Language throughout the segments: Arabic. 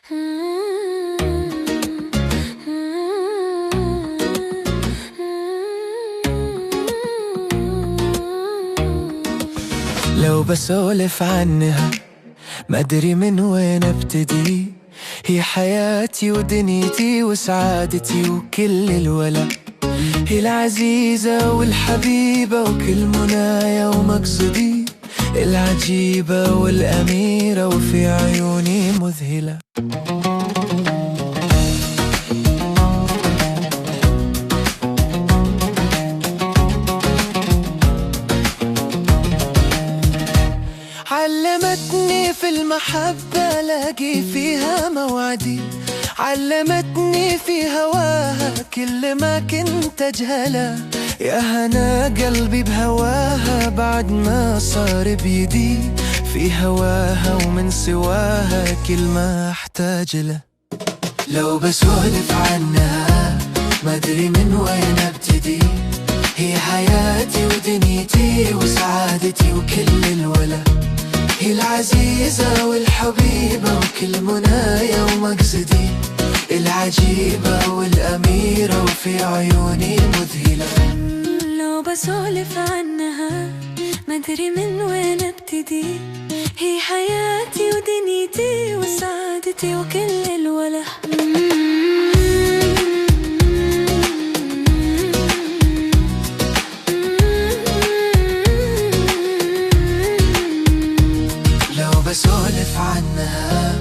لو بسولف عنها ما ادري من وين ابتدي. هي حياتي ودنيتي وسعادتي وكل الولا، هي العزيزة والحبيبة وكل منايا ومقصدي، العجيبة والأميرة وفي عيوني مذهلة. علمتني في المحبة لاقي فيها موعدي، علمتني في هواها كل ما كنت أجهلها. يا هنا قلبي بهواها بعد ما صار بيدي، في هواها ومن سواها كل ما أحتاج له. لو بسولف عنها ما أدري من وين أبتدي. هي حياتي ودنيتي وسعادتي وكل الولا، هي العزيزة والحبيبة وكل منايا ومقصدي، العجيبة والأميرة وفي عيوني مذهلة. لو بسولف عنها ما أدري من وين أبتدي. هي حياتي ودنيتي وسعادتي وكل الولا، بسولف عنها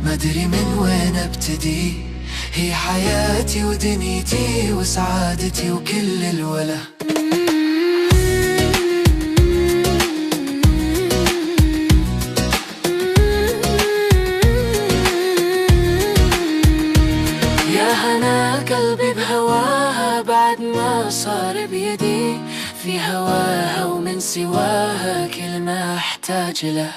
ما ادري من وين ابتدي. هي حياتي ودنيتي وسعادتي وكل الولا، يا هنا قلبي بهواها بعد ما صار بيدي، في هواها ومن سواها كل ما احتاج له.